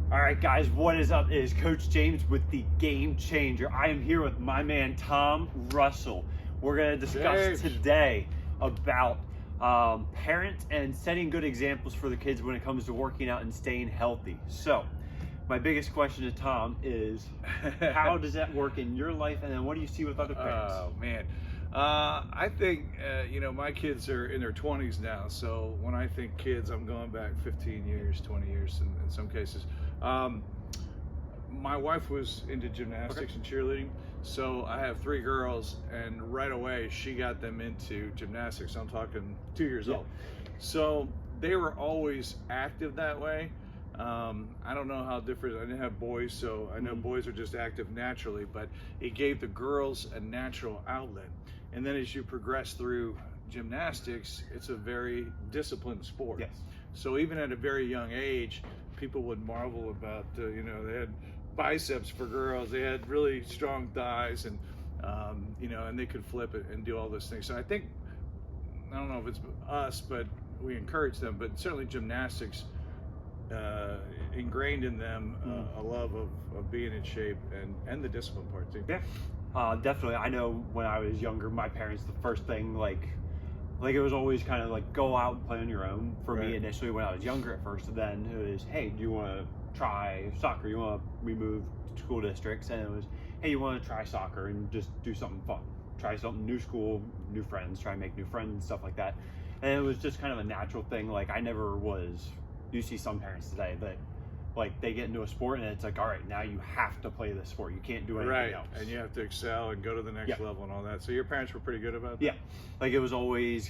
All right, guys, what is up? It is Coach James with the Game Changer. I am here with my man, Tom Russell. We're going to discuss today about parents and setting good examples for the kids when it comes to working out and staying healthy. So, my biggest question to Tom is, how does that work in your life, and then what do you see with other parents? Oh, man. I think, my kids are in their 20s now, so when I think kids, I'm going back 15 years, 20 years in some cases. My wife was into gymnastics and cheerleading, so I have 3 girls, and right away she got them into gymnastics. I'm talking 2 years old. So they were always active that way. I don't know how different, I didn't have boys, so I know boys are just active naturally, but it gave the girls a natural outlet. And then as you progress through gymnastics, it's a very disciplined sport. Yes. So even at a very young age, people would marvel about, they had biceps for girls, they had really strong thighs, and, and they could flip it and do all those things. So I think, I don't know if it's us, but we encourage them, but certainly gymnastics ingrained in them a love of being in shape and the discipline part too. Yeah, definitely. I know when I was younger, my parents, the first thing, like it was always kind of like go out and play on your own for me initially when I was younger at first. Then it was, hey, do you want to try soccer? You want to remove school districts? And it was, hey, you want to try soccer and just do something fun, try something, new school, new friends, try and make new friends and stuff like that. And it was just kind of a natural thing. Like I never was, you see some parents today that like they get into a sport and it's like, all right, now you have to play this sport, you can't do anything else, and you have to excel and go to the next level and all that. So your parents were pretty good about that? Yeah, like it was always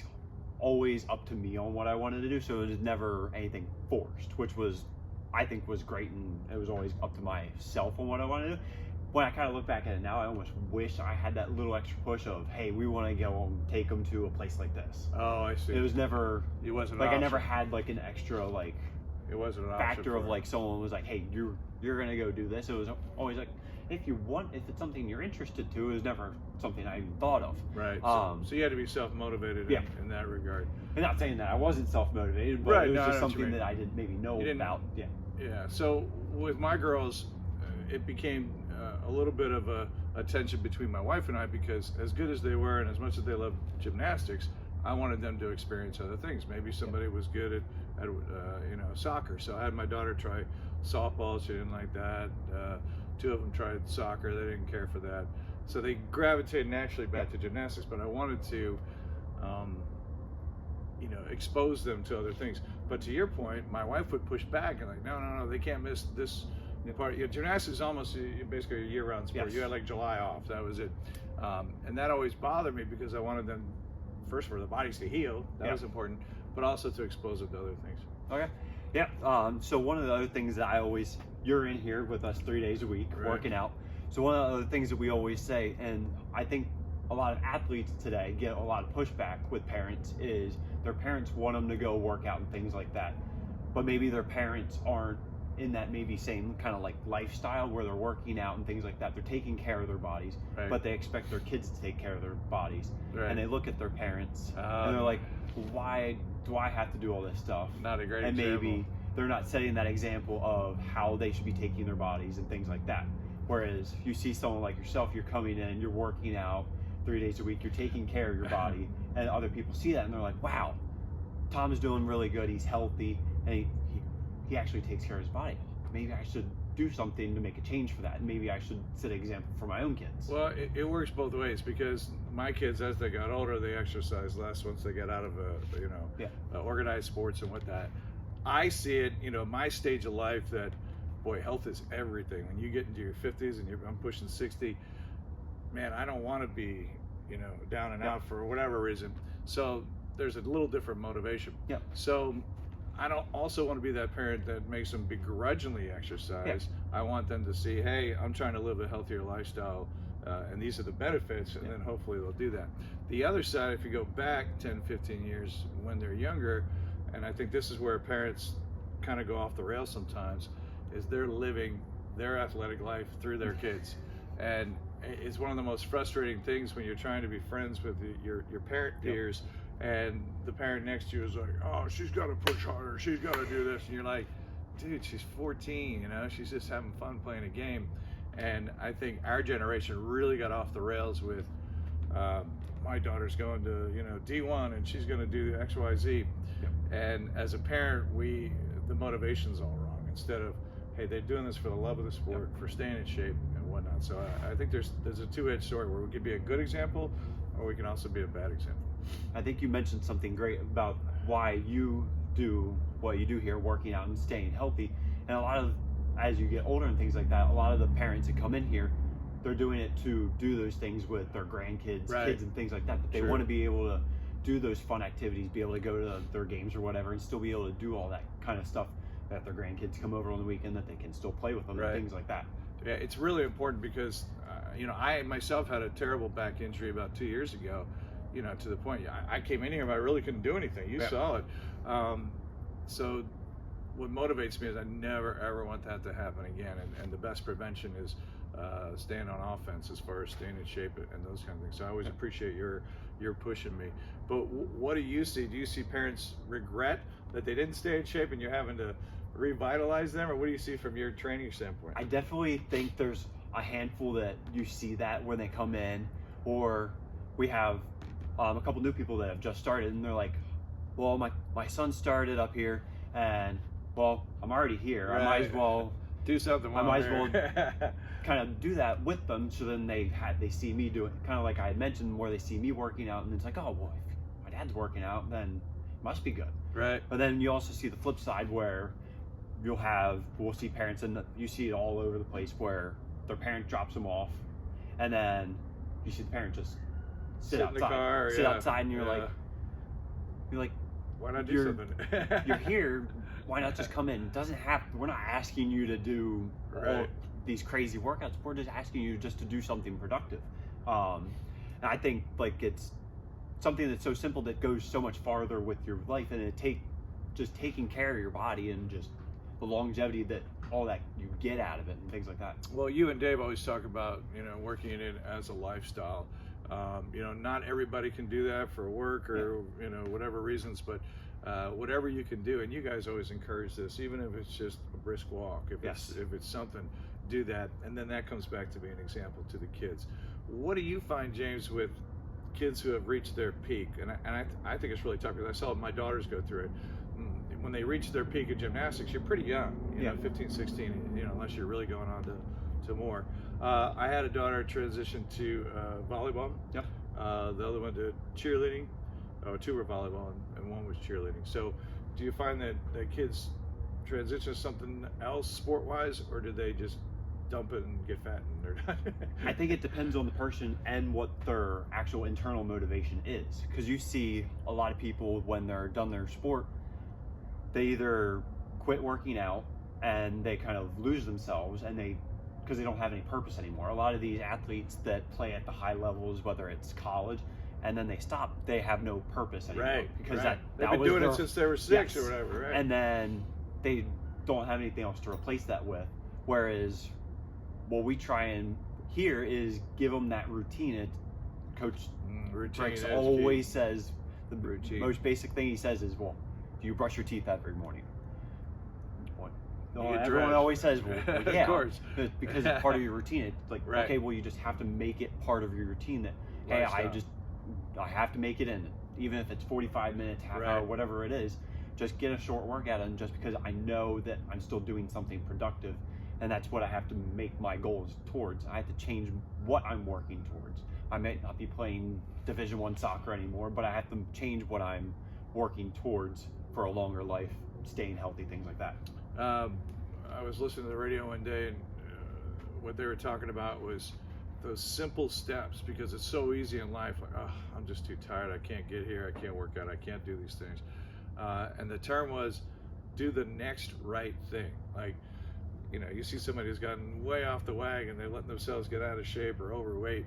up to me on what I wanted to do, so it was never anything forced, which was, I think, was great, and it was always up to myself on what I wanted to do. When I kind of look back at it now, I almost wish I had that little extra push of, hey, we want to go and take them to a place like this. Oh, I see. It was never, it wasn't like I never had like an extra like it wasn't an factor of like someone was like, hey, you're gonna go do this. It was always like, if it's something you're interested to. It was never something I even thought of. Right. So you had to be self-motivated in that regard. I'm not saying that I wasn't self-motivated, but it was just something that I didn't maybe know about. Yeah. So with my girls, it became a little bit of a tension between my wife and I, because as good as they were and as much as they loved gymnastics, I wanted them to experience other things. Maybe somebody was good at soccer. So I had my daughter try softball. She didn't like that. 2 of them tried soccer. They didn't care for that. So they gravitated naturally back to gymnastics. But I wanted to, expose them to other things. But to your point, my wife would push back and like, no, they can't miss this part. Gymnastics is almost basically a year-round sport. You had like July off. That was it. And that always bothered me because I wanted them, first, for the bodies to heal. That was important, but also to expose them to other things. Okay. Yeah. So one of the other things that you're in here with us 3 days a week working out. So one of the other things that we always say, and I think a lot of athletes today get a lot of pushback with parents, is their parents want them to go work out and things like that, but maybe their parents aren't in that maybe same kind of like lifestyle where they're working out and things like that. They're taking care of their bodies, but they expect their kids to take care of their bodies. And they look at their parents and they're like, why do I have to do all this stuff? Not a great and example. Maybe they're not setting that example of how they should be taking their bodies and things like that. Whereas you see someone like yourself, you're coming in, you're working out 3 days a week, you're taking care of your body, and other people see that and they're like, wow, Tom is doing really good, he's healthy, and he actually takes care of his body. Maybe I should do something to make a change for that. And maybe I should set an example for my own kids. Well, it works both ways, because my kids, as they got older, they exercised less once they got out of organized sports and whatnot. I see it, my stage of life, that boy, health is everything. When you get into your 50s and I'm pushing 60, man, I don't want to be, down and out for whatever reason. So there's a little different motivation. So I don't also want to be that parent that makes them begrudgingly exercise. I want them to see, hey, I'm trying to live a healthier lifestyle, and these are the benefits, and then hopefully they'll do that. The other side, if you go back 10, 15 years when they're younger, and I think this is where parents kind of go off the rails sometimes, is they're living their athletic life through their kids. And it's one of the most frustrating things when you're trying to be friends with your parent peers, and the parent next to you is like, oh, she's got to push harder, she's got to do this, and you're like, dude, she's 14, you know, she's just having fun playing a game. And I think our generation really got off the rails with, my daughter's going to, you know, D1 and she's going to do X, Y, Z. Yep. And as a parent, the motivation's all wrong. Instead of, hey, they're doing this for the love of the sport, for staying in shape and whatnot. So I think there's a two-edged sword where we could be a good example, or we can also be a bad example. I think you mentioned something great about why you do what you do here, working out and staying healthy. And a lot of, as you get older and things like that, a lot of the parents that come in here, they're doing it to do those things with their grandkids, kids and things like that. But they want to be able to do those fun activities, be able to go to their games or whatever, and still be able to do all that kind of stuff that their grandkids come over on the weekend, that they can still play with them and things like that. Yeah, it's really important because, you know, I myself had a terrible back injury about 2 years ago, you know, to the point I came in here and I really couldn't do anything. You saw it. So what motivates me is I never ever want that to happen again. And the best prevention is staying on offense, as far as staying in shape and those kind of things. So I always appreciate your pushing me. But what do you see? Do you see parents regret that they didn't stay in shape and you're having to revitalize them, or what do you see from your training standpoint? I definitely think there's a handful that you see that when they come in, or we have a couple new people that have just started and they're like, well, my son started up here and, well, I'm already here. I might as well do something. I might as well kind of do that with them. So then they see me do it, kind of like I had mentioned, where they see me working out and it's like, oh, well, if my dad's working out, then it must be good. Right. But then you also see the flip side where we'll see parents, and you see it all over the place, where their parent drops them off and then you see the parent just sit outside, in the car, outside, and you're like, why not do something? You're here, why not just come in? It doesn't have, we're not asking you to do all these crazy workouts, we're just asking you just to do something productive. And I think like it's something that's so simple that goes so much farther with your life, and just taking care of your body and just the longevity that all that you get out of it and things like that. Well, you and Dave always talk about, you know, working it as a lifestyle. You know, not everybody can do that for work or, you know, whatever reasons, but whatever you can do. And you guys always encourage this, even if it's just a brisk walk, if it's something, do that. And then that comes back to being an example to the kids. What do you find, James, with kids who have reached their peak? And I think it's really tough, because I saw my daughters go through it. When they reach their peak in gymnastics, you're pretty young, you know, 15, 16, you know, unless you're really going on to more. I had a daughter transition to volleyball. Yep. The other one did cheerleading. Two were volleyball and one was cheerleading. So do you find that kids transition to something else sport-wise, or do they just dump it and get fat and they're done? I think it depends on the person and what their actual internal motivation is. Because you see a lot of people, when they're done their sport, they either quit working out and they kind of lose themselves, and because they don't have any purpose anymore. A lot of these athletes that play at the high levels, whether it's college, and then they stop, they have no purpose anymore. Because they've been doing it since they were 6 or whatever, right? And then they don't have anything else to replace that with. Whereas what we try and here is give them that routine. Coach Bricks always says the most basic thing he says is, well, do you brush your teeth every morning? No, everyone always says, well, yeah, of course, because it's part of your routine. It's like, okay, well, you just have to make it part of your routine that, hey, I have to make it in, even if it's 45 minutes, half hour, whatever it is, just get a short workout in, just because I know that I'm still doing something productive, and that's what I have to make my goals towards. I have to change what I'm working towards. I may not be playing Division I soccer anymore, but I have to change what I'm working towards for a longer life, staying healthy, things like that. I was listening to the radio one day, and what they were talking about was those simple steps, because it's so easy in life, like, oh, I'm just too tired, I can't get here, I can't work out, I can't do these things. And the term was, do the next right thing. Like, you know, you see somebody who's gotten way off the wagon, they're letting themselves get out of shape or overweight,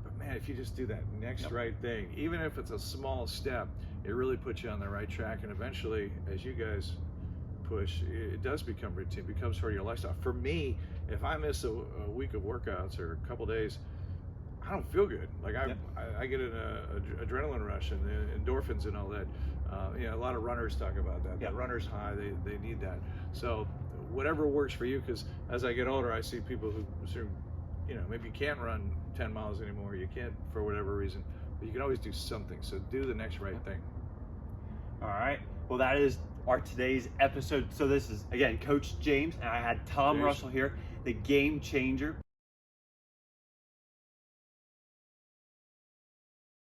but man, if you just do that next right thing, even if it's a small step, it really puts you on the right track. And eventually, as you guys push, it does become routine, becomes part of your lifestyle. For me, if I miss a week of workouts or a couple days, I don't feel good. Like I get an adrenaline rush and the endorphins and all that. You know, a lot of runners talk about that. The runner's high, they need that. So whatever works for you. Because as I get older, I see people who, you know, maybe you can't run 10 miles anymore. You can't for whatever reason, but you can always do something. So do the next right thing. All right. Well, that is our today's episode. So this is, again, Coach James, and I had Tom Russell here, the game changer.